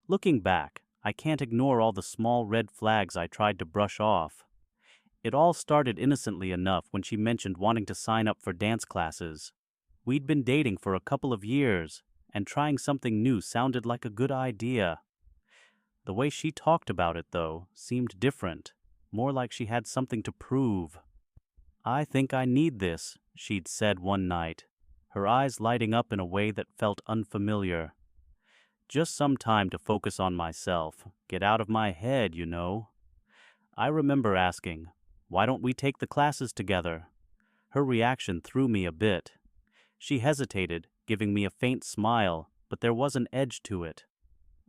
Looking back, I can't ignore all the small red flags I tried to brush off. It all started innocently enough when she mentioned wanting to sign up for dance classes. We'd been dating for a couple of years, and trying something new sounded like a good idea. The way she talked about it, though, seemed different, more like she had something to prove. "I think I need this," she'd said one night, her eyes lighting up in a way that felt unfamiliar. "Just some time to focus on myself, get out of my head, you know." I remember asking, "Why don't we take the classes together?" Her reaction threw me a bit. She hesitated, giving me a faint smile, but there was an edge to it.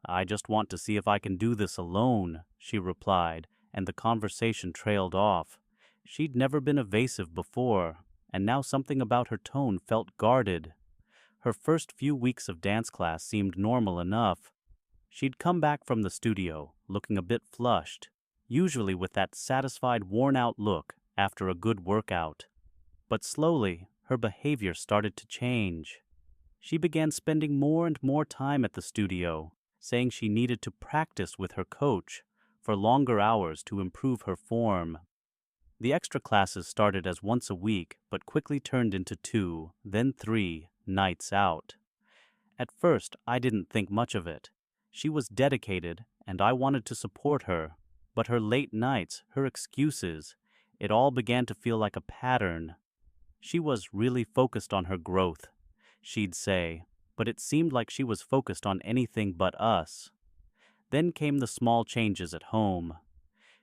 "I just want to see if I can do this alone," she replied, and the conversation trailed off. She'd never been evasive before, and now something about her tone felt guarded. Her first few weeks of dance class seemed normal enough. She'd come back from the studio, looking a bit flushed, usually with that satisfied, worn-out look after a good workout. But slowly, her behavior started to change. She began spending more and more time at the studio, saying she needed to practice with her coach for longer hours to improve her form. The extra classes started as once a week, but quickly turned into 2, then 3 nights out. At first, I didn't think much of it. She was dedicated, and I wanted to support her. But her late nights, her excuses, it all began to feel like a pattern. She was really focused on her growth, she'd say, but it seemed like she was focused on anything but us. Then came the small changes at home.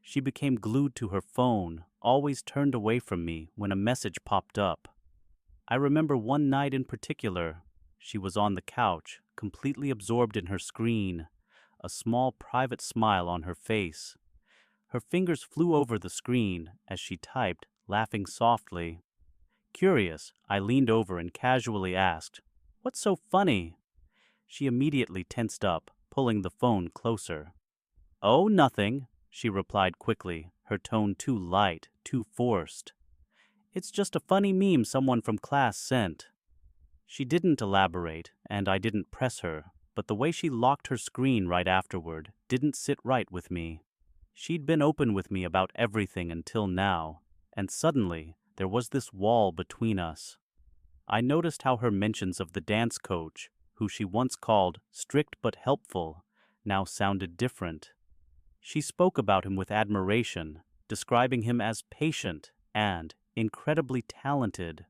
She became glued to her phone, always turned away from me when a message popped up. I remember one night in particular. She was on the couch, completely absorbed in her screen, a small private smile on her face. Her fingers flew over the screen as she typed, laughing softly. Curious, I leaned over and casually asked, "What's so funny?" She immediately tensed up, pulling the phone closer. "Oh, nothing," she replied quickly, her tone too light, too forced. "It's just a funny meme someone from class sent." She didn't elaborate, and I didn't press her, but the way she locked her screen right afterward didn't sit right with me. She'd been open with me about everything until now, and suddenly there was this wall between us. I noticed how her mentions of the dance coach, who she once called strict but helpful, now sounded different. She spoke about him with admiration, describing him as patient and incredibly talented.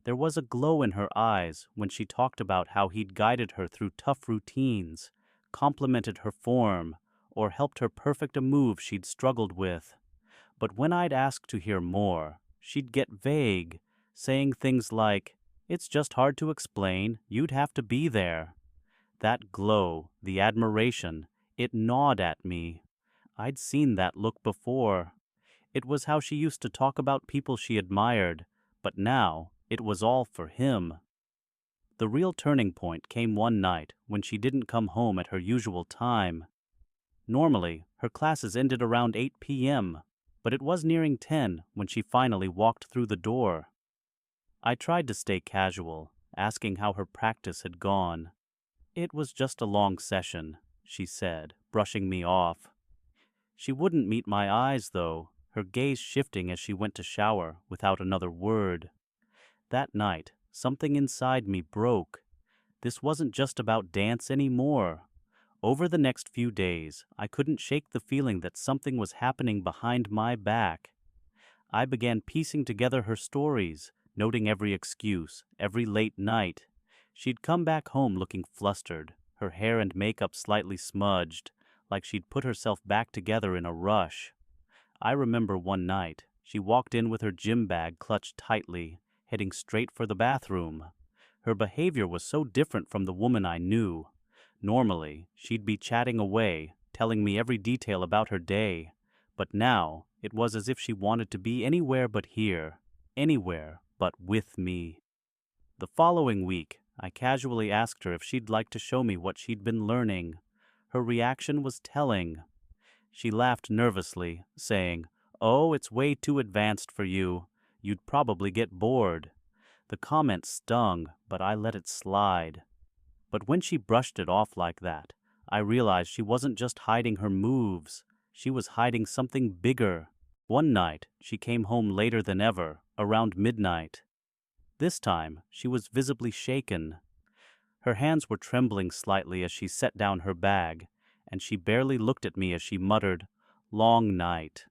There was a glow in her eyes when she talked about how he'd guided her through tough routines, complimented her form, or helped her perfect a move she'd struggled with. But when I'd ask to hear more, she'd get vague, saying things like, "It's just hard to explain, you'd have to be there." That glow, the admiration, it gnawed at me. I'd seen that look before. It was how she used to talk about people she admired, but now it was all for him. The real turning point came one night when she didn't come home at her usual time. Normally, her classes ended around 8 p.m., but it was nearing 10 when she finally walked through the door. I tried to stay casual, asking how her practice had gone. "It was just a long session," she said, brushing me off. She wouldn't meet my eyes, though, her gaze shifting as she went to shower without another word. That night, something inside me broke. This wasn't just about dance anymore. Over the next few days, I couldn't shake the feeling that something was happening behind my back. I began piecing together her stories, noting every excuse, every late night. She'd come back home looking flustered, her hair and makeup slightly smudged, like she'd put herself back together in a rush. I remember one night, she walked in with her gym bag clutched tightly, heading straight for the bathroom. Her behavior was so different from the woman I knew. Normally, she'd be chatting away, telling me every detail about her day, but now it was as if she wanted to be anywhere but here, anywhere but with me. The following week, I casually asked her if she'd like to show me what she'd been learning. Her reaction was telling. She laughed nervously, saying, "Oh, it's way too advanced for you. You'd probably get bored." The comment stung, but I let it slide. But when she brushed it off like that, I realized she wasn't just hiding her moves, she was hiding something bigger. One night, she came home later than ever, around midnight. This time, she was visibly shaken. Her hands were trembling slightly as she set down her bag, and she barely looked at me as she muttered, "Long night."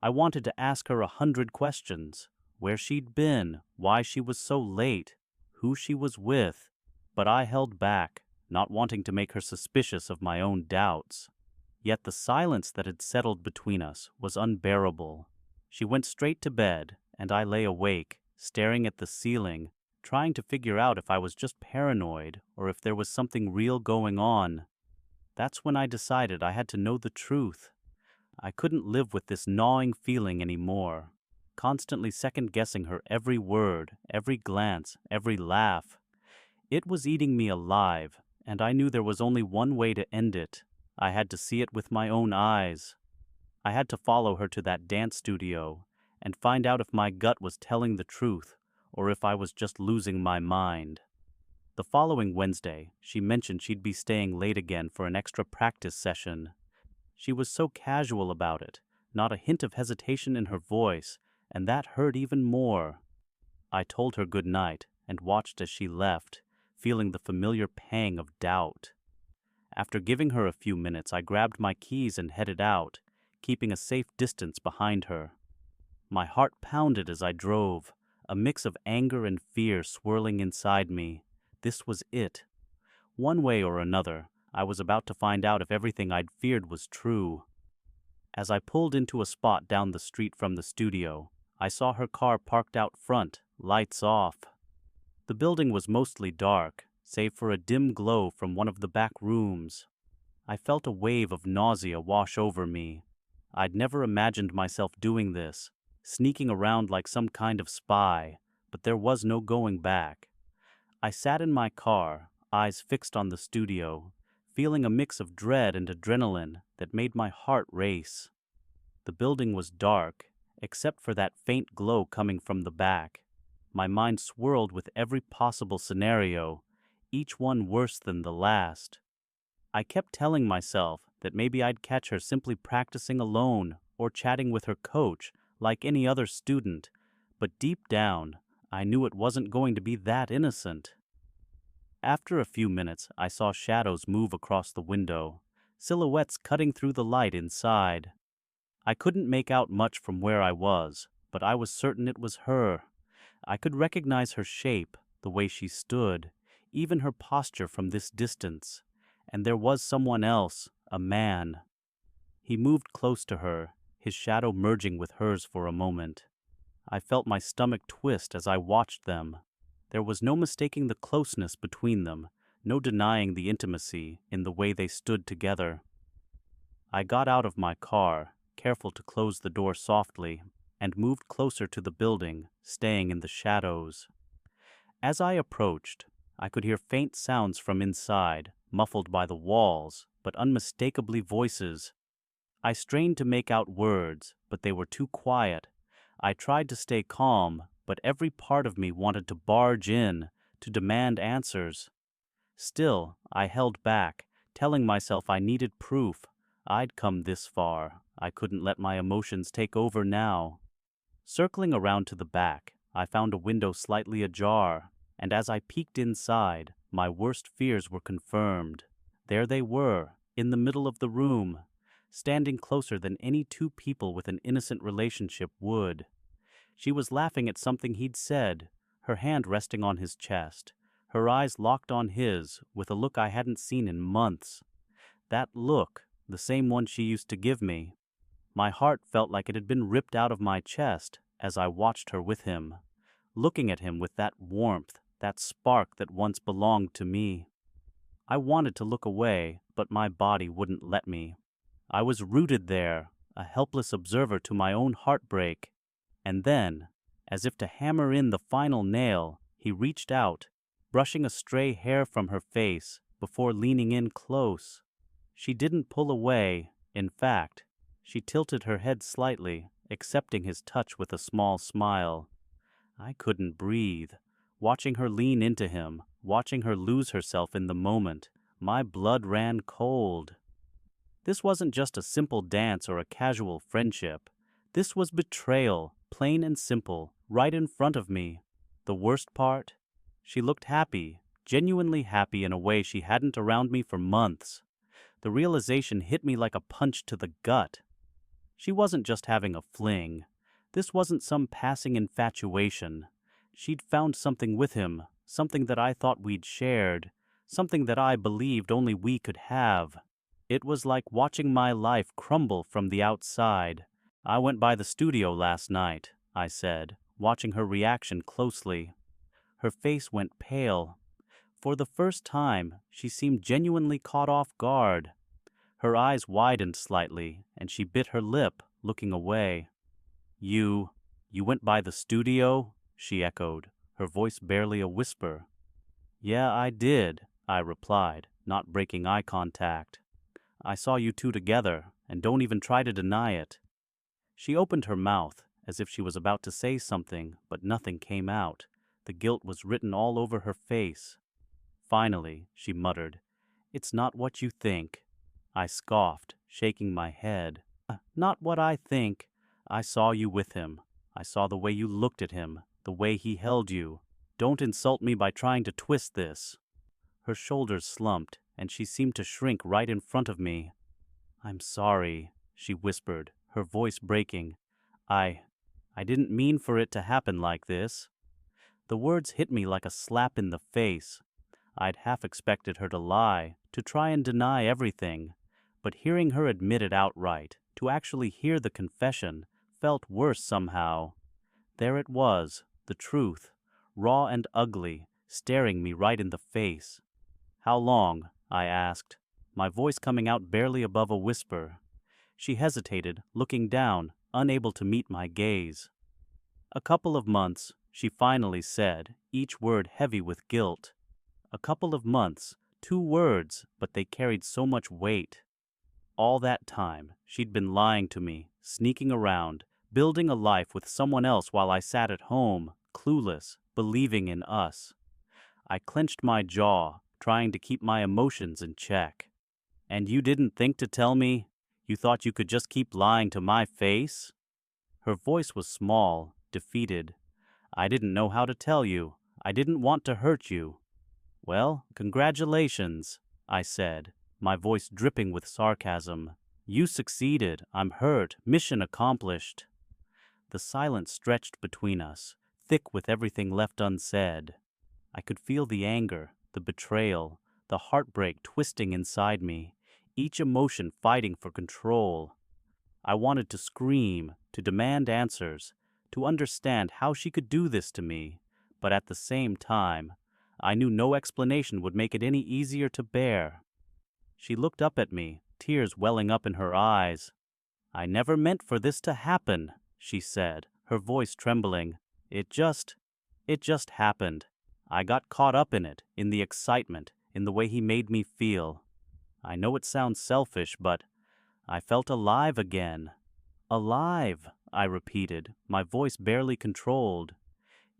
I wanted to ask her 100 questions. Where she'd been, why she was so late, who she was with, but I held back, not wanting to make her suspicious of my own doubts. Yet the silence that had settled between us was unbearable. She went straight to bed, and I lay awake, staring at the ceiling, trying to figure out if I was just paranoid or if there was something real going on. That's when I decided I had to know the truth. I couldn't live with this gnawing feeling anymore, constantly second-guessing her every word, every glance, every laugh. It was eating me alive, and I knew there was only one way to end it. I had to see it with my own eyes. I had to follow her to that dance studio and find out if my gut was telling the truth or if I was just losing my mind. The following Wednesday, she mentioned she'd be staying late again for an extra practice session. She was so casual about it, not a hint of hesitation in her voice, and that hurt even more. I told her good night and watched as she left, feeling the familiar pang of doubt. After giving her a few minutes, I grabbed my keys and headed out, keeping a safe distance behind her. My heart pounded as I drove, a mix of anger and fear swirling inside me. This was it. One way or another, I was about to find out if everything I'd feared was true. As I pulled into a spot down the street from the studio, I saw her car parked out front, lights off. The building was mostly dark, save for a dim glow from one of the back rooms. I felt a wave of nausea wash over me. I'd never imagined myself doing this, sneaking around like some kind of spy, but there was no going back. I sat in my car, eyes fixed on the studio, feeling a mix of dread and adrenaline that made my heart race. The building was dark, except for that faint glow coming from the back. My mind swirled with every possible scenario, each one worse than the last. I kept telling myself that maybe I'd catch her simply practicing alone or chatting with her coach like any other student, but deep down, I knew it wasn't going to be that innocent. After a few minutes, I saw shadows move across the window, silhouettes cutting through the light inside. I couldn't make out much from where I was, but I was certain it was her. I could recognize her shape, the way she stood, even her posture from this distance. And there was someone else, a man. He moved close to her, his shadow merging with hers for a moment. I felt my stomach twist as I watched them. There was no mistaking the closeness between them, no denying the intimacy in the way they stood together. I got out of my car, careful to close the door softly, and moved closer to the building, staying in the shadows. As I approached, I could hear faint sounds from inside, muffled by the walls, but unmistakably voices. I strained to make out words, but they were too quiet. I tried to stay calm, but every part of me wanted to barge in, to demand answers. Still, I held back, telling myself I needed proof. I'd come this far. I couldn't let my emotions take over now. Circling around to the back, I found a window slightly ajar, and as I peeked inside, my worst fears were confirmed. There they were, in the middle of the room, standing closer than any two people with an innocent relationship would. She was laughing at something he'd said, her hand resting on his chest, her eyes locked on his with a look I hadn't seen in months. That look, the same one she used to give me. My heart felt like it had been ripped out of my chest as I watched her with him, looking at him with that warmth, that spark that once belonged to me. I wanted to look away, but my body wouldn't let me. I was rooted there, a helpless observer to my own heartbreak. And then, as if to hammer in the final nail, he reached out, brushing a stray hair from her face before leaning in close. She didn't pull away. In fact, she tilted her head slightly, accepting his touch with a small smile. I couldn't breathe. Watching her lean into him, watching her lose herself in the moment, My blood ran cold. This wasn't just a simple dance or a casual friendship. This was betrayal, plain and simple, right in front of me. The worst part? She looked happy, genuinely happy in a way she hadn't around me for months. The realization hit me like a punch to the gut. She wasn't just having a fling. This wasn't some passing infatuation. She'd found something with him, something that I thought we'd shared, something that I believed only we could have. It was like watching my life crumble from the outside. I went by the studio last night, I said, watching her reaction closely. Her face went pale. For the first time, she seemed genuinely caught off guard. Her eyes widened slightly, and she bit her lip, looking away. You went by the studio?" she echoed, her voice barely a whisper. "Yeah, I did," I replied, not breaking eye contact. "I saw you two together, and don't even try to deny it." She opened her mouth, as if she was about to say something, but nothing came out. The guilt was written all over her face. Finally, she muttered, "It's not what you think." I scoffed, shaking my head. Not what I think. I saw you with him. I saw the way you looked at him, the way he held you. Don't insult me by trying to twist this." Her shoulders slumped, and she seemed to shrink right in front of me. "I'm sorry," she whispered, her voice breaking. I didn't mean for it to happen like this." The words hit me like a slap in the face. I'd half expected her to lie, to try and deny everything. But hearing her admit it outright, to actually hear the confession, felt worse somehow. There it was, the truth, raw and ugly, staring me right in the face. "How long?" I asked, my voice coming out barely above a whisper. She hesitated, looking down, unable to meet my gaze. "A couple of months," she finally said, each word heavy with guilt. A couple of months, 2 words, but they carried so much weight. All that time, she'd been lying to me, sneaking around, building a life with someone else while I sat at home, clueless, believing in us. I clenched my jaw, trying to keep my emotions in check. "And you didn't think to tell me? You thought you could just keep lying to my face?" Her voice was small, defeated. "I didn't know how to tell you. I didn't want to hurt you." "Well, congratulations," I said, my voice dripping with sarcasm. "You succeeded. I'm hurt. Mission accomplished." The silence stretched between us, thick with everything left unsaid. I could feel the anger, the betrayal, the heartbreak twisting inside me, each emotion fighting for control. I wanted to scream, to demand answers, to understand how she could do this to me, but at the same time, I knew no explanation would make it any easier to bear. She looked up at me, tears welling up in her eyes. "I never meant for this to happen," she said, her voice trembling. It just happened. I got caught up in it, in the excitement, in the way he made me feel. I know it sounds selfish, but I felt alive again." "Alive," I repeated, my voice barely controlled.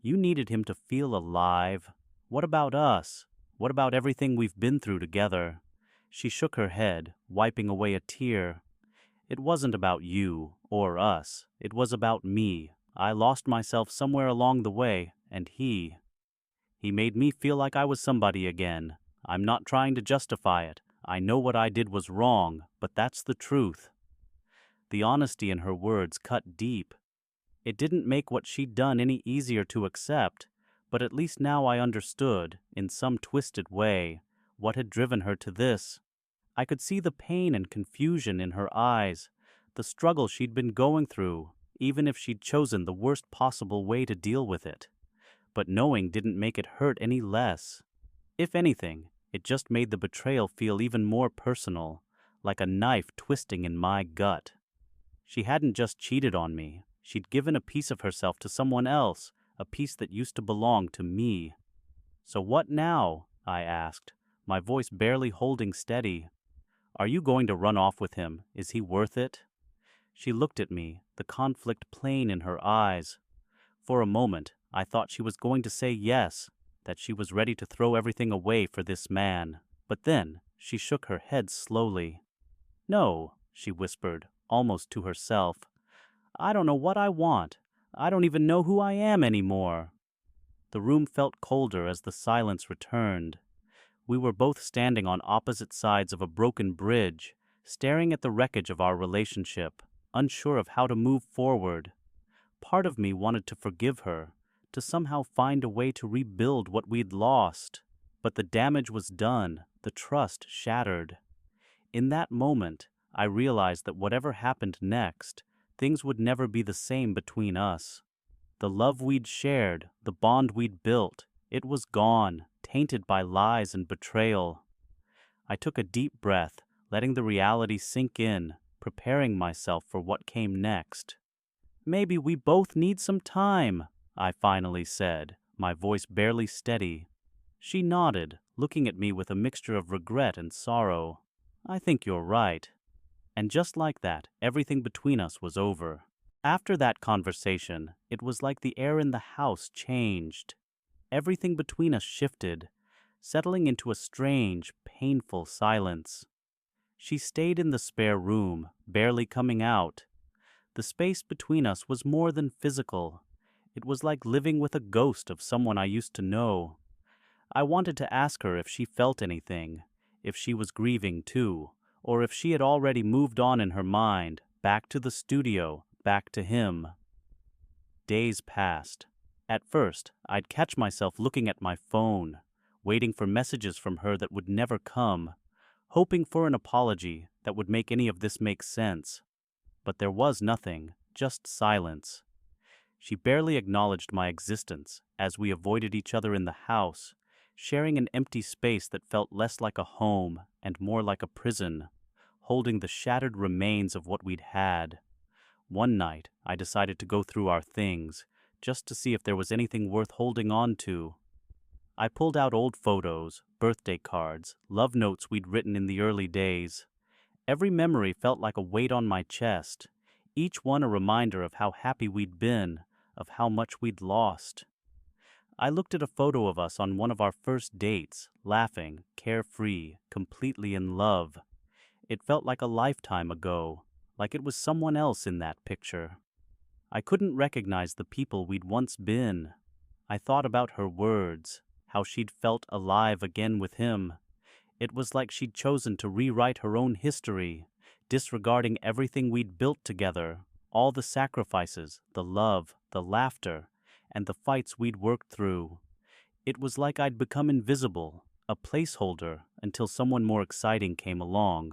"You needed him to feel alive. What about us? What about everything we've been through together?" She shook her head, wiping away a tear. "It wasn't about you or us. It was about me. I lost myself somewhere along the way, and he made me feel like I was somebody again. I'm not trying to justify it. I know what I did was wrong, but that's the truth." The honesty in her words cut deep. It didn't make what she'd done any easier to accept, but at least now I understood, in some twisted way, what had driven her to this. I could see the pain and confusion in her eyes, the struggle she'd been going through, even if she'd chosen the worst possible way to deal with it. But knowing didn't make it hurt any less. If anything, it just made the betrayal feel even more personal, like a knife twisting in my gut. She hadn't just cheated on me. She'd given a piece of herself to someone else, a piece that used to belong to me. "So what now?" I asked, my voice barely holding steady. "Are you going to run off with him? Is he worth it?" She looked at me, the conflict plain in her eyes. For a moment, I thought she was going to say yes, that she was ready to throw everything away for this man. But then, She shook her head slowly. "No," she whispered, almost to herself. "I don't know what I want. I don't even know who I am anymore." The room felt colder as the silence returned. We were both standing on opposite sides of a broken bridge, staring at the wreckage of our relationship, unsure of how to move forward. Part of me wanted to forgive her, to somehow find a way to rebuild what we'd lost. But the damage was done, the trust shattered. In that moment, I realized that whatever happened next, things would never be the same between us. The love we'd shared, the bond we'd built, it was gone, tainted by lies and betrayal. I took a deep breath, letting the reality sink in, preparing myself for what came next. "Maybe we both need some time," I finally said, my voice barely steady. She nodded, looking at me with a mixture of regret and sorrow. "I think you're right." And just like that, everything between us was over. After that conversation, it was like the air in the house changed. Everything between us shifted, settling into a strange, painful silence. She stayed in the spare room, barely coming out. The space between us was more than physical. It was like living with a ghost of someone I used to know. I wanted to ask her if she felt anything, if she was grieving too, or if she had already moved on in her mind, back to the studio, back to him. Days passed. At first, I'd catch myself looking at my phone, waiting for messages from her that would never come, hoping for an apology that would make any of this make sense. But there was nothing, just silence. She barely acknowledged my existence as we avoided each other in the house, sharing an empty space that felt less like a home and more like a prison, holding the shattered remains of what we'd had. One night, I decided to go through our things, just to see if there was anything worth holding on to. I pulled out old photos, birthday cards, love notes we'd written in the early days. Every memory felt like a weight on my chest, each one a reminder of how happy we'd been, of how much we'd lost. I looked at a photo of us on one of our first dates, laughing, carefree, completely in love. It felt like a lifetime ago, like it was someone else in that picture. I couldn't recognize the people we'd once been. I thought about her words, how she'd felt alive again with him. It was like she'd chosen to rewrite her own history, disregarding everything we'd built together, all the sacrifices, the love, the laughter, and the fights we'd worked through. It was like I'd become invisible, a placeholder, until someone more exciting came along.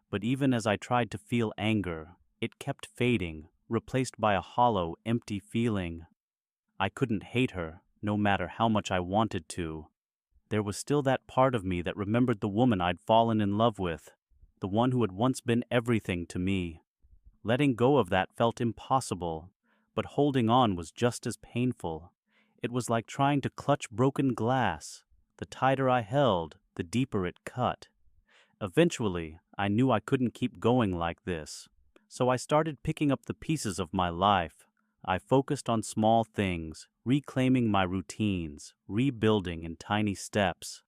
But even as I tried to feel anger, it kept fading, replaced by a hollow, empty feeling. I couldn't hate her, no matter how much I wanted to. There was still that part of me that remembered the woman I'd fallen in love with, the one who had once been everything to me. Letting go of that felt impossible, but holding on was just as painful. It was like trying to clutch broken glass. The tighter I held, the deeper it cut. Eventually, I knew I couldn't keep going like this, so I started picking up the pieces of my life. I focused on small things, reclaiming my routines, rebuilding in tiny steps.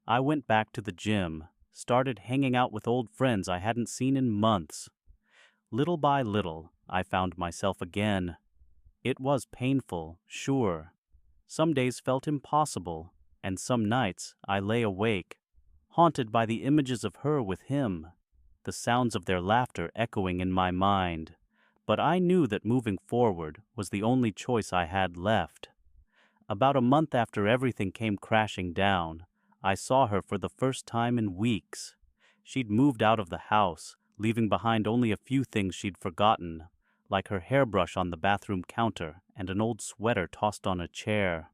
I went back to the gym, started hanging out with old friends I hadn't seen in months. Little by little, I found myself again. It was painful, sure. Some days felt impossible, and some nights I lay awake, haunted by the images of her with him, the sounds of their laughter echoing in my mind. But I knew that moving forward was the only choice I had left. About a month after everything came crashing down, I saw her for the first time in weeks. She'd moved out of the house, leaving behind only a few things she'd forgotten, like her hairbrush on the bathroom counter and an old sweater tossed on a chair.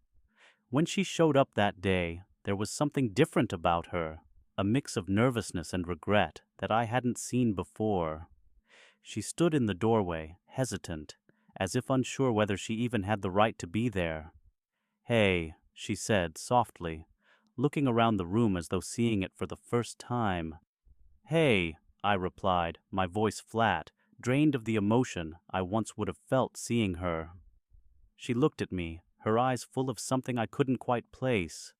When she showed up that day, there was something different about her, a mix of nervousness and regret that I hadn't seen before. She stood in the doorway, hesitant, as if unsure whether she even had the right to be there. "Hey," she said softly, looking around the room as though seeing it for the first time. "Hey," I replied, my voice flat, drained of the emotion I once would have felt seeing her. She looked at me, her eyes full of something I couldn't quite place.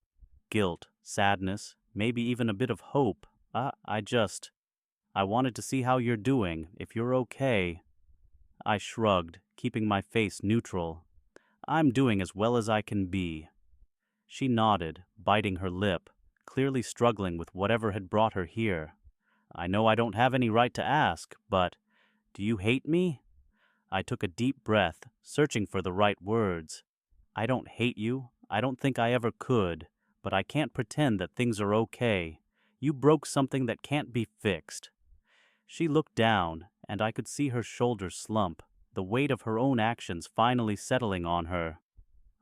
Guilt, sadness, maybe even a bit of hope. I wanted to see how you're doing, if you're okay. I shrugged, keeping my face neutral. I'm doing as well as I can be. She nodded, biting her lip, clearly struggling with whatever had brought her here. I know I don't have any right to ask, but do you hate me? I took a deep breath, searching for the right words. I don't hate you. I don't think I ever could, but I can't pretend that things are okay. You broke something that can't be fixed. She looked down, and I could see her shoulders slump, the weight of her own actions finally settling on her.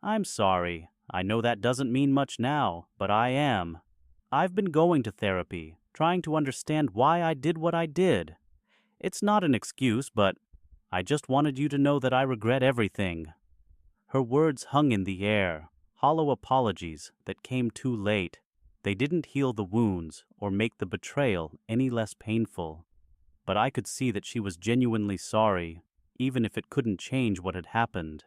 I'm sorry. I know that doesn't mean much now, but I am. I've been going to therapy, trying to understand why I did what I did. It's not an excuse, but I just wanted you to know that I regret everything. Her words hung in the air, hollow apologies that came too late. They didn't heal the wounds or make the betrayal any less painful. But I could see that she was genuinely sorry, even if it couldn't change what had happened.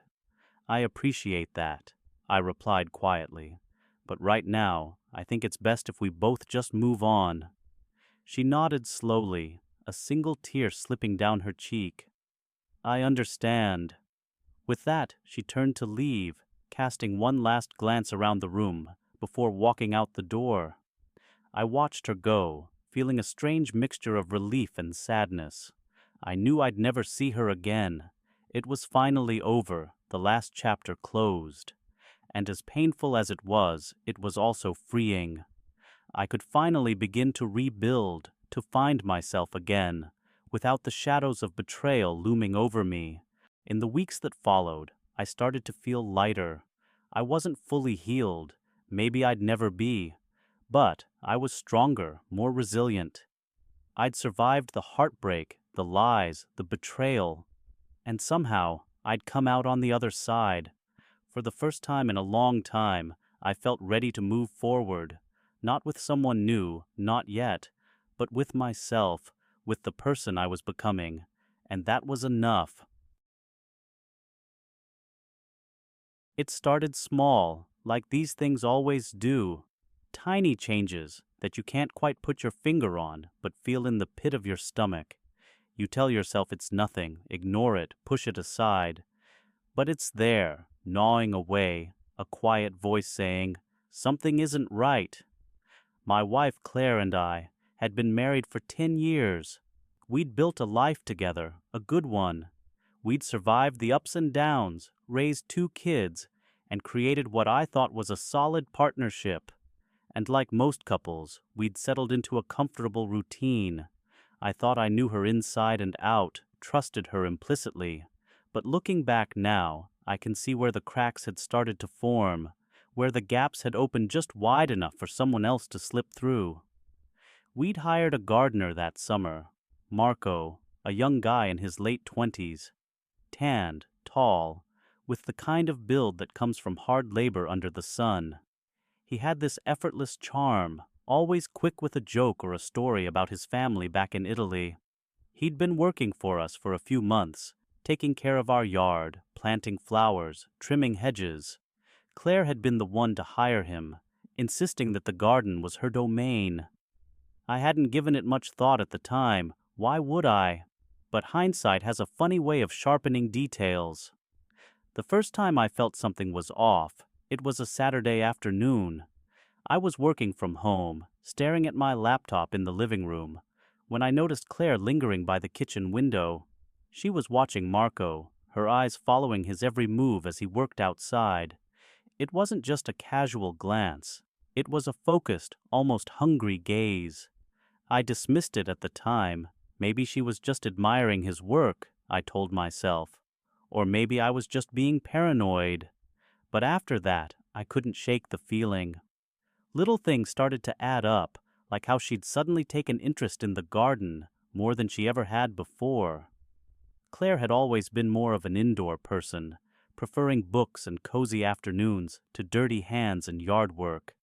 I appreciate that, I replied quietly. But right now, I think it's best if we both just move on. She nodded slowly, a single tear slipping down her cheek. I understand. With that, she turned to leave, casting one last glance around the room before walking out the door. I watched her go, feeling a strange mixture of relief and sadness. I knew I'd never see her again. It was finally over, the last chapter closed. And as painful as it was also freeing. I could finally begin to rebuild, to find myself again, without the shadows of betrayal looming over me. In the weeks that followed, I started to feel lighter. I wasn't fully healed. Maybe I'd never be. But I was stronger, more resilient. I'd survived the heartbreak, the lies, the betrayal. And somehow, I'd come out on the other side. For the first time in a long time, I felt ready to move forward. Not with someone new, not yet, but with myself, with the person I was becoming. And that was enough. It started small, like these things always do. Tiny changes that you can't quite put your finger on, but feel in the pit of your stomach. You tell yourself it's nothing, ignore it, push it aside. But it's there, gnawing away, a quiet voice saying, "Something isn't right." My wife Claire and I had been married for 10 years. We'd built a life together, a good one. We'd survived the ups and downs, raised 2 kids, and created what I thought was a solid partnership. And like most couples, we'd settled into a comfortable routine. I thought I knew her inside and out, trusted her implicitly. But looking back now, I can see where the cracks had started to form, where the gaps had opened just wide enough for someone else to slip through. We'd hired a gardener that summer, Marco, a young guy in his late 20s, tanned, tall, with the kind of build that comes from hard labor under the sun. He had this effortless charm, always quick with a joke or a story about his family back in Italy. He'd been working for us for a few months, taking care of our yard, planting flowers, trimming hedges. Claire had been the one to hire him, insisting that the garden was her domain. I hadn't given it much thought at the time. Why would I? But hindsight has a funny way of sharpening details. The first time I felt something was off, it was a Saturday afternoon. I was working from home, staring at my laptop in the living room, when I noticed Claire lingering by the kitchen window. She was watching Marco, her eyes following his every move as he worked outside. It wasn't just a casual glance. It was a focused, almost hungry gaze. I dismissed it at the time. Maybe she was just admiring his work, I told myself. Or maybe I was just being paranoid. But after that, I couldn't shake the feeling. Little things started to add up, like how she'd suddenly taken interest in the garden more than she ever had before. Claire had always been more of an indoor person, preferring books and cozy afternoons to dirty hands and yard work.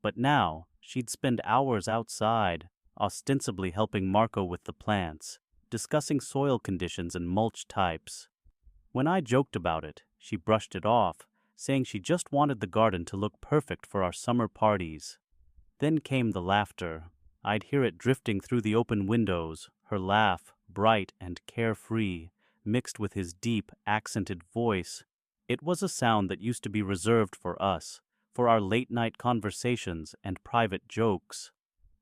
But now, she'd spend hours outside, ostensibly helping Marco with the plants, discussing soil conditions and mulch types. When I joked about it, she brushed it off, saying she just wanted the garden to look perfect for our summer parties. Then came the laughter. I'd hear it drifting through the open windows, her laugh, bright and carefree, mixed with his deep, accented voice. It was a sound that used to be reserved for us, for our late-night conversations and private jokes.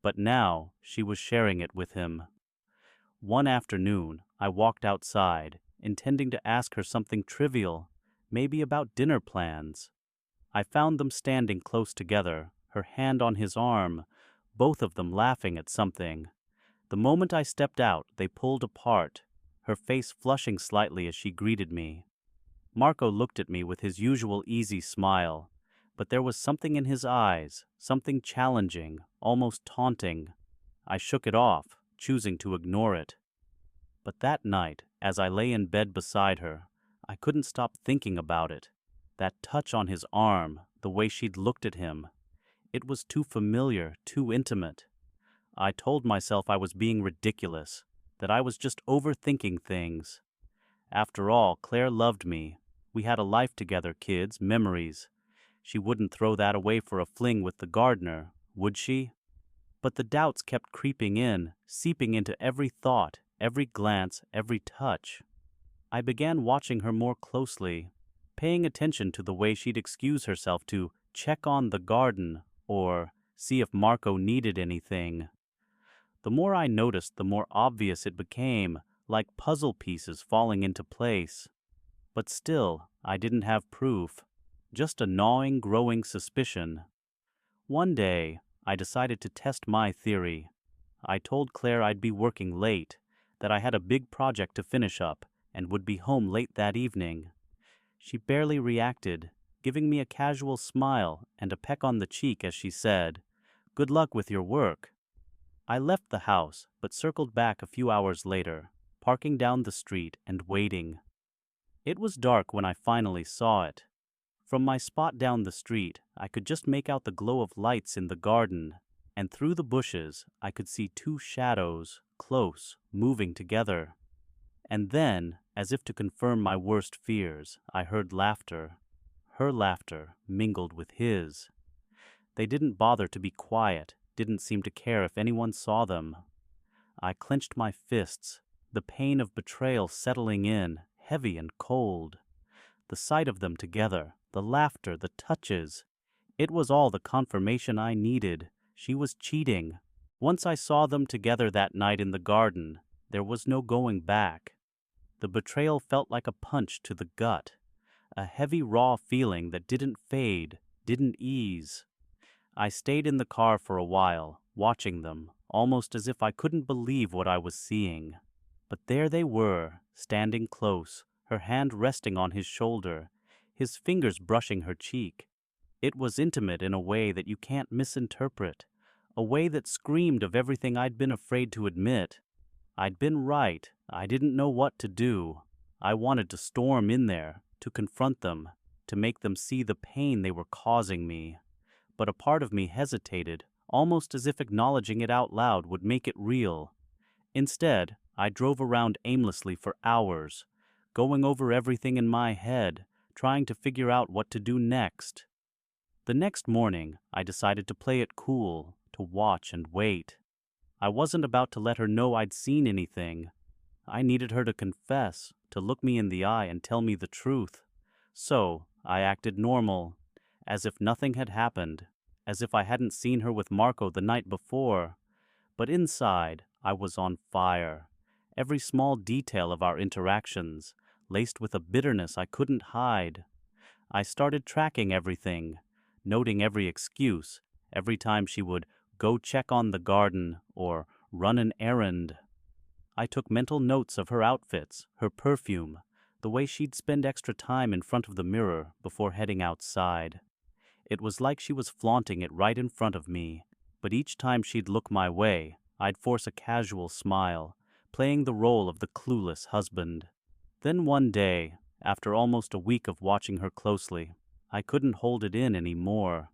But now she was sharing it with him. One afternoon, I walked outside, intending to ask her something trivial, maybe about dinner plans. I found them standing close together, her hand on his arm, both of them laughing at something. The moment I stepped out, they pulled apart, her face flushing slightly as she greeted me. Marco looked at me with his usual easy smile, but there was something in his eyes, something challenging, almost taunting. I shook it off, choosing to ignore it. But that night, as I lay in bed beside her, I couldn't stop thinking about it. That touch on his arm, the way she'd looked at him. It was too familiar, too intimate. I told myself I was being ridiculous, that I was just overthinking things. After all, Claire loved me. We had a life together, kids, memories. She wouldn't throw that away for a fling with the gardener, would she? But the doubts kept creeping in, seeping into every thought, every glance, every touch. I began watching her more closely, paying attention to the way she'd excuse herself to check on the garden or see if Marco needed anything. The more I noticed, the more obvious it became, like puzzle pieces falling into place. But still, I didn't have proof, just a gnawing, growing suspicion. One day, I decided to test my theory. I told Claire I'd be working late, that I had a big project to finish up, and would be home late that evening. She barely reacted, giving me a casual smile and a peck on the cheek as she said, "Good luck with your work." I left the house, but circled back a few hours later, parking down the street and waiting. It was dark when I finally saw it. From my spot down the street, I could just make out the glow of lights in the garden, and through the bushes I could see two shadows, close, moving together. And then, as if to confirm my worst fears, I heard laughter. Her laughter mingled with his. They didn't bother to be quiet, didn't seem to care if anyone saw them. I clenched my fists, the pain of betrayal settling in, heavy and cold. The sight of them together, the laughter, the touches, it was all the confirmation I needed. She was cheating. Once I saw them together that night in the garden, there was no going back. The betrayal felt like a punch to the gut, a heavy raw feeling that didn't fade, didn't ease. I stayed in the car for a while, watching them, almost as if I couldn't believe what I was seeing. But there they were, standing close, her hand resting on his shoulder, his fingers brushing her cheek. It was intimate in a way that you can't misinterpret, a way that screamed of everything I'd been afraid to admit. I'd been right. I didn't know what to do. I wanted to storm in there, to confront them, to make them see the pain they were causing me. But a part of me hesitated, almost as if acknowledging it out loud would make it real. Instead, I drove around aimlessly for hours, going over everything in my head, trying to figure out what to do next. The next morning, I decided to play it cool, to watch and wait. I wasn't about to let her know I'd seen anything. I needed her to confess, to look me in the eye and tell me the truth. So, I acted normal, as if nothing had happened, as if I hadn't seen her with Marco the night before. But inside, I was on fire. Every small detail of our interactions, laced with a bitterness I couldn't hide. I started tracking everything, noting every excuse, every time she would go check on the garden or run an errand. I took mental notes of her outfits, her perfume, the way she'd spend extra time in front of the mirror before heading outside. It was like she was flaunting it right in front of me, but each time she'd look my way, I'd force a casual smile, playing the role of the clueless husband. Then one day, after almost a week of watching her closely, I couldn't hold it in anymore.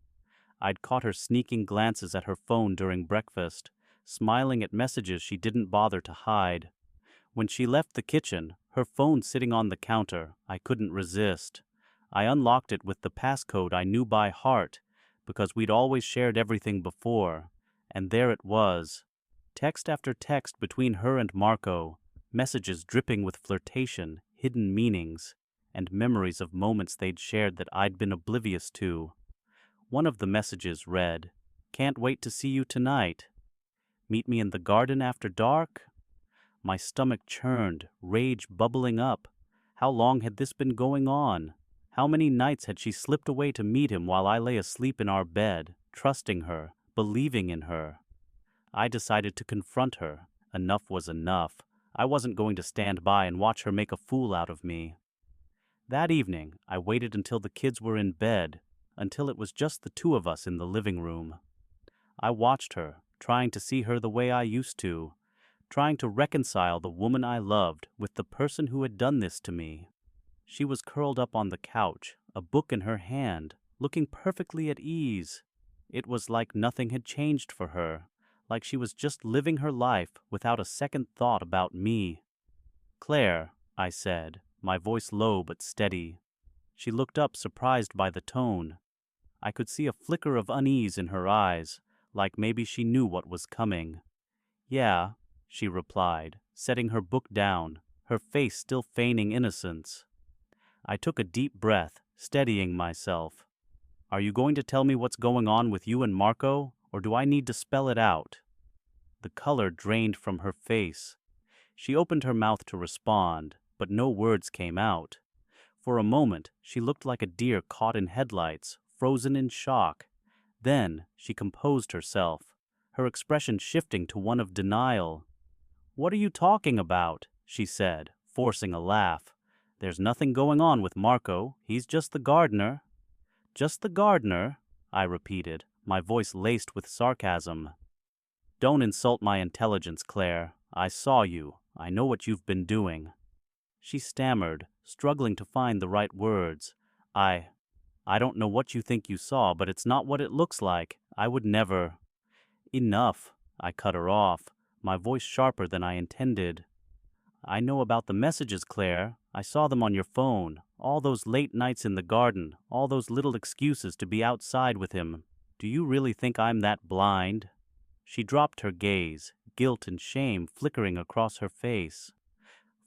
I'd caught her sneaking glances at her phone during breakfast, smiling at messages she didn't bother to hide. When she left the kitchen, her phone sitting on the counter, I couldn't resist. I unlocked it with the passcode I knew by heart, because we'd always shared everything before, And there it was. Text after text between her and Marco, messages dripping with flirtation, hidden meanings, and memories of moments they'd shared that I'd been oblivious to. One of the messages read, "Can't wait to see you tonight. Meet me in the garden after dark?" My stomach churned, rage bubbling up. How long had this been going on? How many nights had she slipped away to meet him while I lay asleep in our bed, trusting her, believing in her? I decided to confront her. Enough was enough. I wasn't going to stand by and watch her make a fool out of me. That evening, I waited until the kids were in bed, until it was just the two of us in the living room. I watched her, trying to see her the way I used to, trying to reconcile the woman I loved with the person who had done this to me. She was curled up on the couch, a book in her hand, looking perfectly at ease. It was like nothing had changed for her, like she was just living her life without a second thought about me. "Claire," I said, my voice low but steady. She looked up, surprised by the tone. I could see a flicker of unease in her eyes, like maybe she knew what was coming. "Yeah," she replied, setting her book down, her face still feigning innocence. I took a deep breath, steadying myself. "Are you going to tell me what's going on with you and Marco, or do I need to spell it out?" The color drained from her face. She opened her mouth to respond, but no words came out. For a moment, she looked like a deer caught in headlights, frozen in shock. Then she composed herself, her expression shifting to one of denial. "What are you talking about?" she said, forcing a laugh. "There's nothing going on with Marco. He's just the gardener." "Just the gardener?" I repeated, my voice laced with sarcasm. "Don't insult my intelligence, Claire. I saw you. I know what you've been doing." She stammered, struggling to find the right words. I don't know what you think you saw, but it's not what it looks like. I would never." "Enough," I cut her off, my voice sharper than I intended. "I know about the messages, Claire. I saw them on your phone. All those late nights in the garden, all those little excuses to be outside with him. Do you really think I'm that blind?" She dropped her gaze, guilt and shame flickering across her face.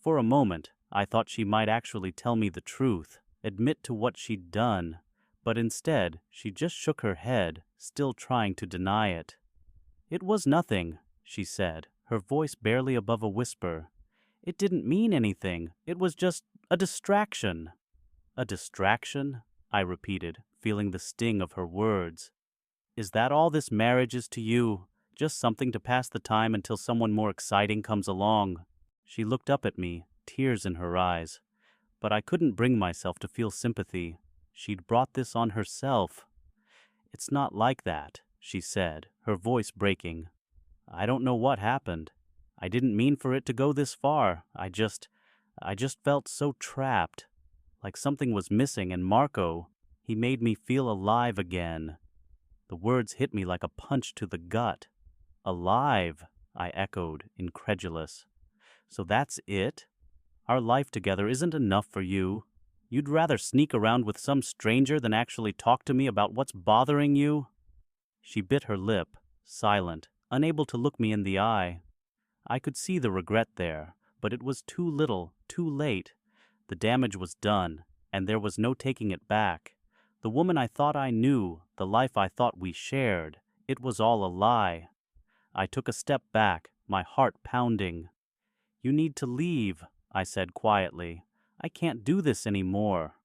For a moment, I thought she might actually tell me the truth, admit to what she'd done, but instead, she just shook her head, still trying to deny it. "It was nothing," she said, her voice barely above a whisper. "It didn't mean anything. It was just a distraction." "A distraction?" I repeated, feeling the sting of her words. "Is that all this marriage is to you? Just something to pass the time until someone more exciting comes along?" She looked up at me, tears in her eyes. But I couldn't bring myself to feel sympathy. She'd brought this on herself. "It's not like that," she said, her voice breaking. "I don't know what happened. I didn't mean for it to go this far. I just felt so trapped. Like something was missing, and Marco, he made me feel alive again." The words hit me like a punch to the gut. "Alive," I echoed, incredulous. "So that's it? Our life together isn't enough for you? You'd rather sneak around with some stranger than actually talk to me about what's bothering you?" She bit her lip, silent, unable to look me in the eye. I could see the regret there, but it was too little, too late. The damage was done, and there was no taking it back. The woman I thought I knew, the life I thought we shared, it was all a lie. I took a step back, my heart pounding. "You need to leave," I said quietly. "I can't do this anymore."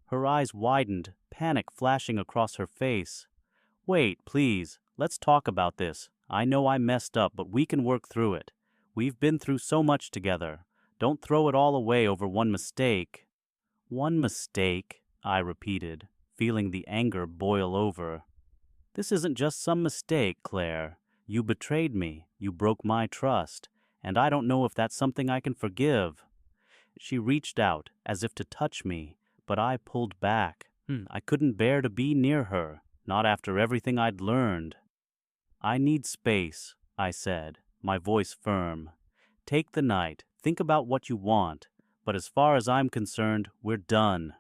Her eyes widened, panic flashing across her face. "Wait, please. Let's talk about this. I know I messed up, but we can work through it. We've been through so much together. Don't throw it all away over one mistake." "One mistake," I repeated, feeling the anger boil over. "This isn't just some mistake, Claire. You betrayed me. You broke my trust. And I don't know if that's something I can forgive." She reached out, as if to touch me, but I pulled back. I couldn't bear to be near her, not after everything I'd learned. "I need space," I said, my voice firm. "Take the night, think about what you want, but as far as I'm concerned, we're done."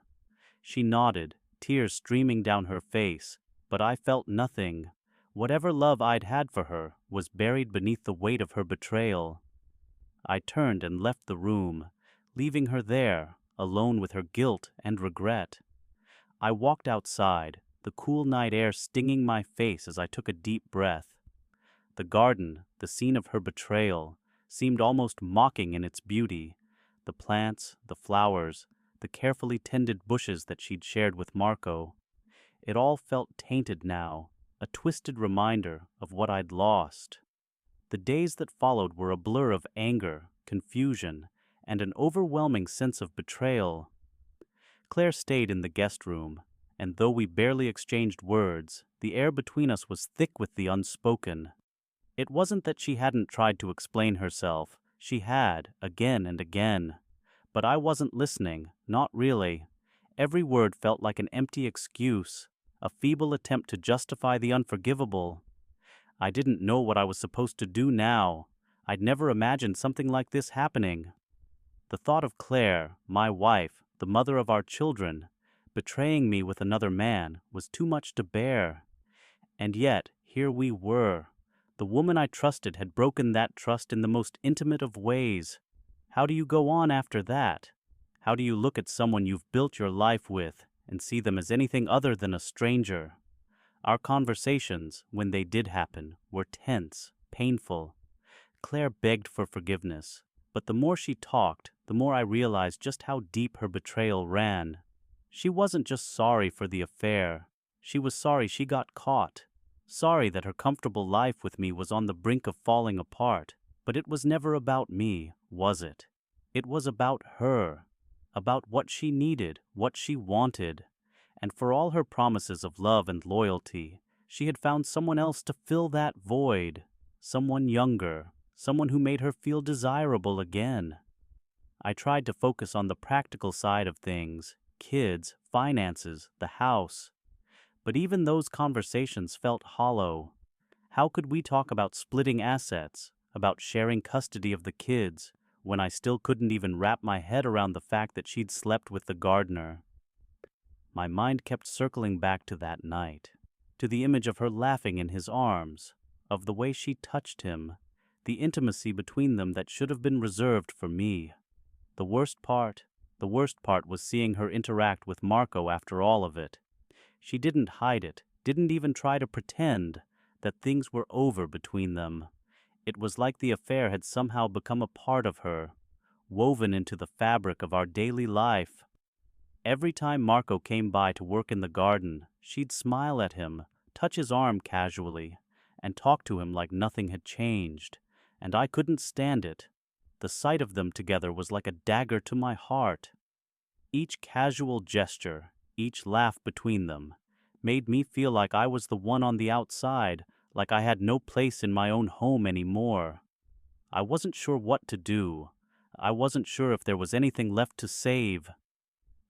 She nodded, tears streaming down her face, but I felt nothing. Whatever love I'd had for her was buried beneath the weight of her betrayal. I turned and left the room, leaving her there, alone with her guilt and regret. I walked outside, the cool night air stinging my face as I took a deep breath. The garden, the scene of her betrayal, seemed almost mocking in its beauty. The plants, the flowers, the carefully tended bushes that she'd shared with Marco. It all felt tainted now, a twisted reminder of what I'd lost. The days that followed were a blur of anger, confusion, and an overwhelming sense of betrayal. Claire stayed in the guest room, and though we barely exchanged words, the air between us was thick with the unspoken. It wasn't that she hadn't tried to explain herself. She had, again and again. But I wasn't listening, not really. Every word felt like an empty excuse, a feeble attempt to justify the unforgivable. I didn't know what I was supposed to do now. I'd never imagined something like this happening. The thought of Claire, my wife, the mother of our children, betraying me with another man was too much to bear. And yet, here we were. The woman I trusted had broken that trust in the most intimate of ways. How do you go on after that? How do you look at someone you've built your life with and see them as anything other than a stranger? Our conversations, when they did happen, were tense, painful. Claire begged for forgiveness, but the more she talked, the more I realized just how deep her betrayal ran. She wasn't just sorry for the affair. She was sorry she got caught. Sorry that her comfortable life with me was on the brink of falling apart. But it was never about me, was it? It was about her. About what she needed, what she wanted. And for all her promises of love and loyalty, she had found someone else to fill that void. Someone younger. Someone who made her feel desirable again. I tried to focus on the practical side of things. Kids, finances, the house. But even those conversations felt hollow. How could we talk about splitting assets, about sharing custody of the kids, when I still couldn't even wrap my head around the fact that she'd slept with the gardener? My mind kept circling back to that night, to the image of her laughing in his arms, of the way she touched him, the intimacy between them that should have been reserved for me. The worst part was seeing her interact with Marco after all of it. She didn't hide it, didn't even try to pretend that things were over between them. It was like the affair had somehow become a part of her, woven into the fabric of our daily life. Every time Marco came by to work in the garden, she'd smile at him, touch his arm casually, and talk to him like nothing had changed, and I couldn't stand it. The sight of them together was like a dagger to my heart. Each casual gesture, each laugh between them, made me feel like I was the one on the outside, like I had no place in my own home anymore. I wasn't sure what to do. I wasn't sure if there was anything left to save.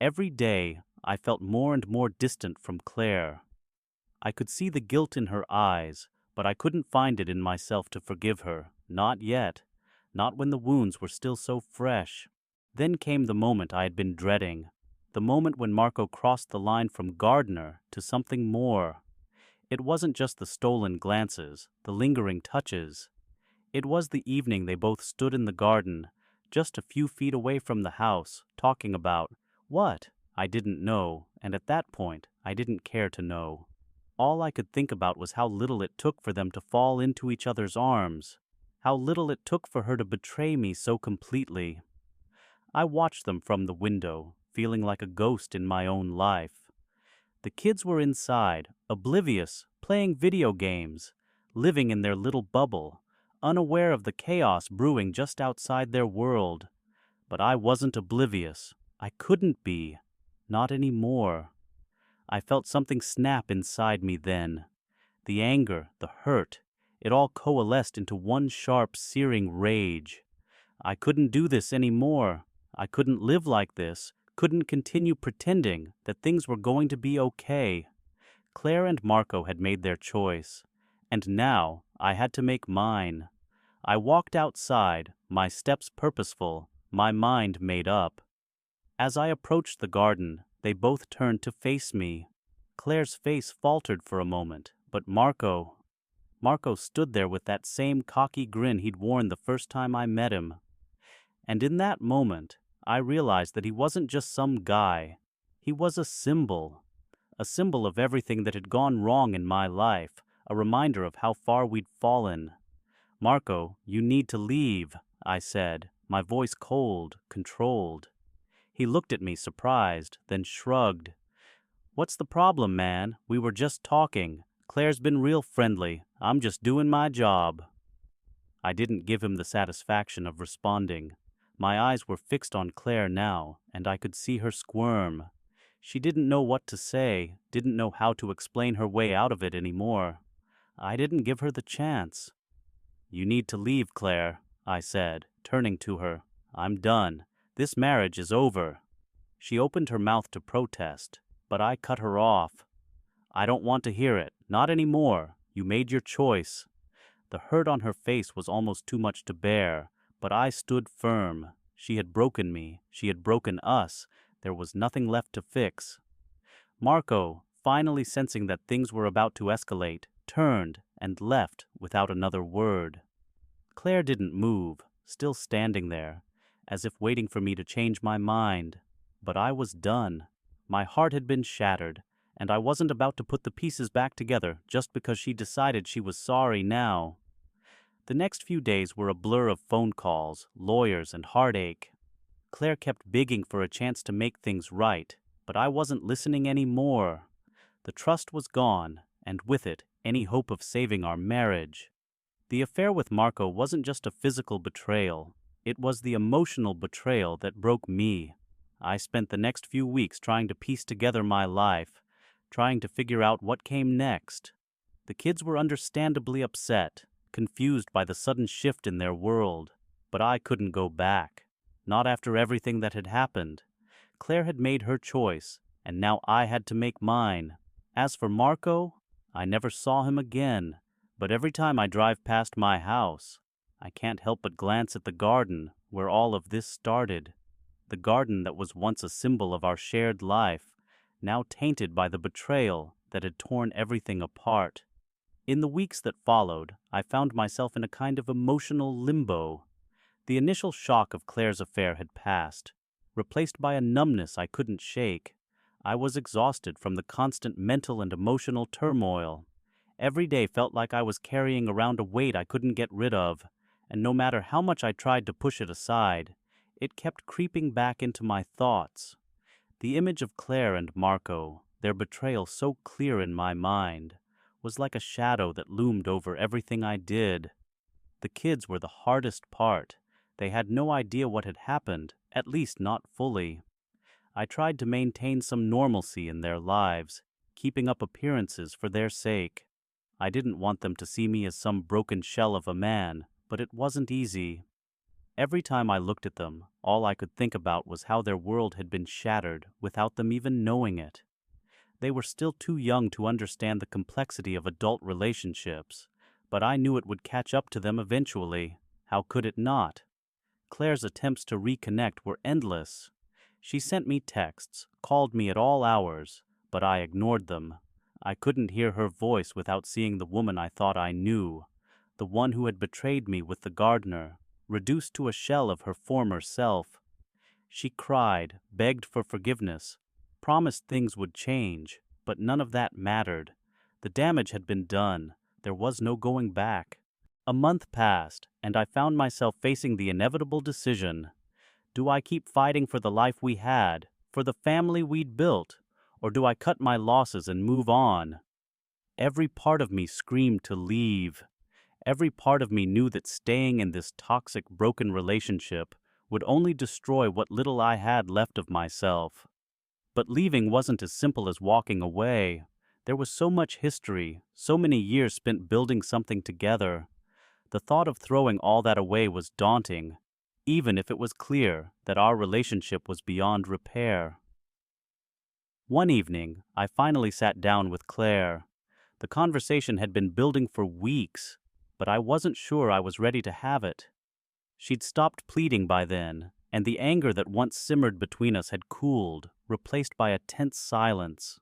Every day, I felt more and more distant from Claire. I could see the guilt in her eyes, but I couldn't find it in myself to forgive her. Not yet. Not when the wounds were still so fresh. Then came the moment I had been dreading. The moment when Marco crossed the line from gardener to something more. It wasn't just the stolen glances, the lingering touches. It was the evening they both stood in the garden, just a few feet away from the house, talking about what? I didn't know, and at that point, I didn't care to know. All I could think about was how little it took for them to fall into each other's arms, how little it took for her to betray me so completely. I watched them from the window, feeling like a ghost in my own life. The kids were inside, oblivious, playing video games, living in their little bubble, unaware of the chaos brewing just outside their world. But I wasn't oblivious. I couldn't be. Not anymore. I felt something snap inside me then. The anger, the hurt, it all coalesced into one sharp, searing rage. I couldn't do this anymore. I couldn't live like this, couldn't continue pretending that things were going to be okay. Claire and Marco had made their choice, and now I had to make mine. I walked outside, my steps purposeful, my mind made up. As I approached the garden, they both turned to face me. Claire's face faltered for a moment, but Marco, Marco stood there with that same cocky grin he'd worn the first time I met him. And in that moment, I realized that he wasn't just some guy. He was a symbol of everything that had gone wrong in my life, a reminder of how far we'd fallen. "Marco, you need to leave," I said, my voice cold, controlled. He looked at me surprised, then shrugged. "What's the problem, man? We were just talking. Claire's been real friendly. I'm just doing my job." I didn't give him the satisfaction of responding. My eyes were fixed on Claire now, and I could see her squirm. She didn't know what to say, didn't know how to explain her way out of it anymore. I didn't give her the chance. "You need to leave, Claire," I said, turning to her. "I'm done. This marriage is over." She opened her mouth to protest, but I cut her off. "I don't want to hear it. Not anymore. You made your choice." The hurt on her face was almost too much to bear, but I stood firm. She had broken me. She had broken us. There was nothing left to fix. Marco, finally sensing that things were about to escalate, turned and left without another word. Claire didn't move, still standing there, as if waiting for me to change my mind. But I was done. My heart had been shattered, and I wasn't about to put the pieces back together just because she decided she was sorry now. The next few days were a blur of phone calls, lawyers, and heartache. Claire kept begging for a chance to make things right, but I wasn't listening anymore. The trust was gone, and with it, any hope of saving our marriage. The affair with Marco wasn't just a physical betrayal. It was the emotional betrayal that broke me. I spent the next few weeks trying to piece together my life, trying to figure out what came next. The kids were understandably upset, confused by the sudden shift in their world, but I couldn't go back. Not after everything that had happened. Claire had made her choice, and now I had to make mine. As for Marco, I never saw him again, but every time I drive past my house, I can't help but glance at the garden where all of this started. The garden that was once a symbol of our shared life, now tainted by the betrayal that had torn everything apart. In the weeks that followed, I found myself in a kind of emotional limbo. The initial shock of Claire's affair had passed, replaced by a numbness I couldn't shake. I was exhausted from the constant mental and emotional turmoil. Every day felt like I was carrying around a weight I couldn't get rid of, and no matter how much I tried to push it aside, it kept creeping back into my thoughts. The image of Claire and Marco, their betrayal so clear in my mind, was like a shadow that loomed over everything I did. The kids were the hardest part. They had no idea what had happened, at least not fully. I tried to maintain some normalcy in their lives, keeping up appearances for their sake. I didn't want them to see me as some broken shell of a man, but it wasn't easy. Every time I looked at them, all I could think about was how their world had been shattered without them even knowing it. They were still too young to understand the complexity of adult relationships, but I knew it would catch up to them eventually. How could it not? Claire's attempts to reconnect were endless. She sent me texts, called me at all hours, but I ignored them. I couldn't hear her voice without seeing the woman I thought I knew, the one who had betrayed me with the gardener, reduced to a shell of her former self. She cried, begged for forgiveness, promised things would change, but none of that mattered. The damage had been done. There was no going back. A month passed, and I found myself facing the inevitable decision. Do I keep fighting for the life we had, for the family we'd built, or do I cut my losses and move on? Every part of me screamed to leave. Every part of me knew that staying in this toxic, broken relationship would only destroy what little I had left of myself. But leaving wasn't as simple as walking away. There was so much history, so many years spent building something together. The thought of throwing all that away was daunting, even if it was clear that our relationship was beyond repair. One evening, I finally sat down with Claire. The conversation had been building for weeks, but I wasn't sure I was ready to have it. She'd stopped pleading by then, and the anger that once simmered between us had cooled, replaced by a tense silence.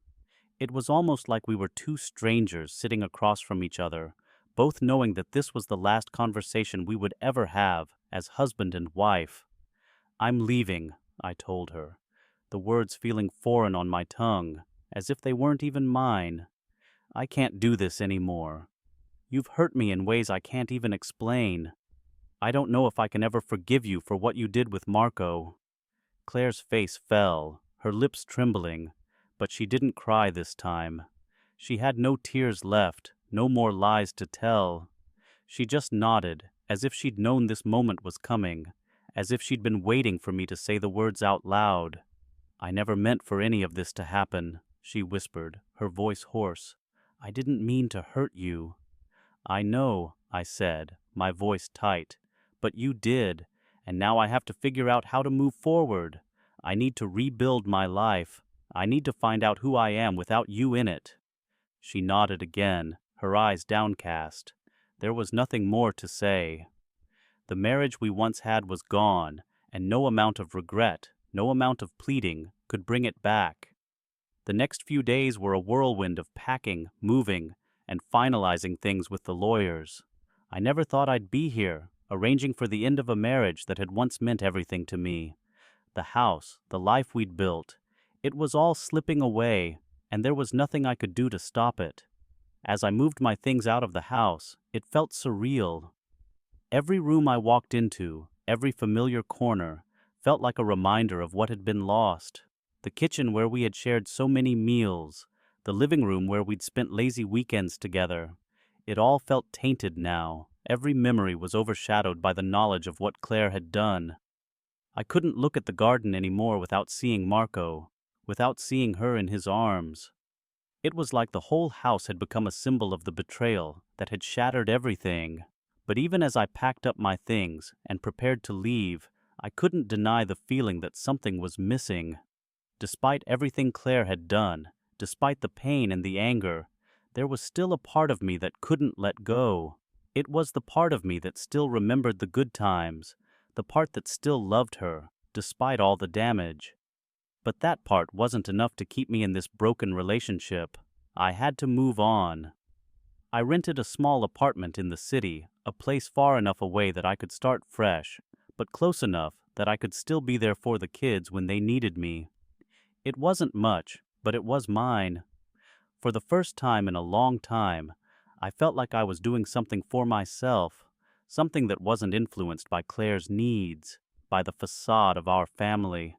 It was almost like we were two strangers sitting across from each other, both knowing that this was the last conversation we would ever have as husband and wife. "I'm leaving," I told her, the words feeling foreign on my tongue, as if they weren't even mine. "I can't do this anymore. You've hurt me in ways I can't even explain. I don't know if I can ever forgive you for what you did with Marco." Claire's face fell, her lips trembling, but she didn't cry this time. She had no tears left, no more lies to tell. She just nodded, as if she'd known this moment was coming, as if she'd been waiting for me to say the words out loud. "I never meant for any of this to happen," she whispered, her voice hoarse. "I didn't mean to hurt you." "I know," I said, my voice tight, "but you did, and now I have to figure out how to move forward. I need to rebuild my life. I need to find out who I am without you in it." She nodded again, her eyes downcast. There was nothing more to say. The marriage we once had was gone, and no amount of regret, no amount of pleading, could bring it back. The next few days were a whirlwind of packing, moving, and finalizing things with the lawyers. I never thought I'd be here, arranging for the end of a marriage that had once meant everything to me. The house, the life we'd built, it was all slipping away, and there was nothing I could do to stop it. As I moved my things out of the house, it felt surreal. Every room I walked into, every familiar corner, felt like a reminder of what had been lost. The kitchen where we had shared so many meals, the living room where we'd spent lazy weekends together. It all felt tainted now. Every memory was overshadowed by the knowledge of what Claire had done. I couldn't look at the garden anymore without seeing Marco, without seeing her in his arms. It was like the whole house had become a symbol of the betrayal that had shattered everything. But even as I packed up my things and prepared to leave, I couldn't deny the feeling that something was missing. Despite everything Claire had done, despite the pain and the anger, there was still a part of me that couldn't let go. It was the part of me that still remembered the good times, the part that still loved her, despite all the damage. But that part wasn't enough to keep me in this broken relationship. I had to move on. I rented a small apartment in the city, a place far enough away that I could start fresh, but close enough that I could still be there for the kids when they needed me. It wasn't much, but it was mine. For the first time in a long time, I felt like I was doing something for myself, something that wasn't influenced by Claire's needs, by the facade of our family.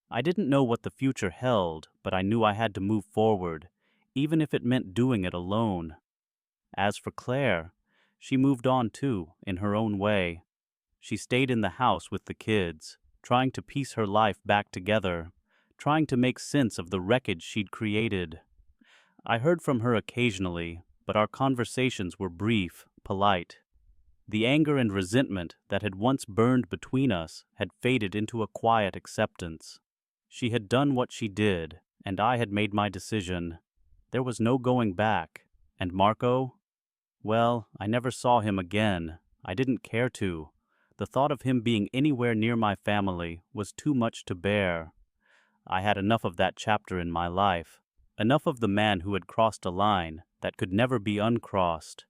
I didn't know what the future held, but I knew I had to move forward, even if it meant doing it alone. As for Claire, she moved on too, in her own way. She stayed in the house with the kids, trying to piece her life back together, trying to make sense of the wreckage she'd created. I heard from her occasionally, but our conversations were brief, polite. The anger and resentment that had once burned between us had faded into a quiet acceptance. She had done what she did, and I had made my decision. There was no going back. And Marco? Well, I never saw him again. I didn't care to. The thought of him being anywhere near my family was too much to bear. I had enough of that chapter in my life, enough of the man who had crossed a line that could never be uncrossed.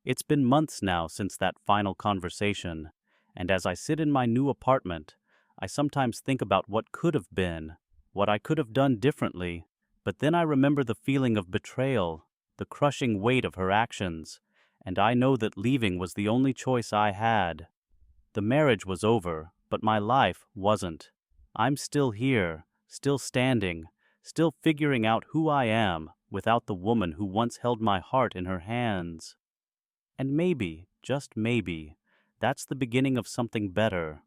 It's been months now since that final conversation, and as I sit in my new apartment, I sometimes think about what could have been, what I could have done differently, but then I remember the feeling of betrayal, the crushing weight of her actions, and I know that leaving was the only choice I had. The marriage was over, but my life wasn't. I'm still here, still standing, still figuring out who I am without the woman who once held my heart in her hands. And maybe, just maybe, that's the beginning of something better.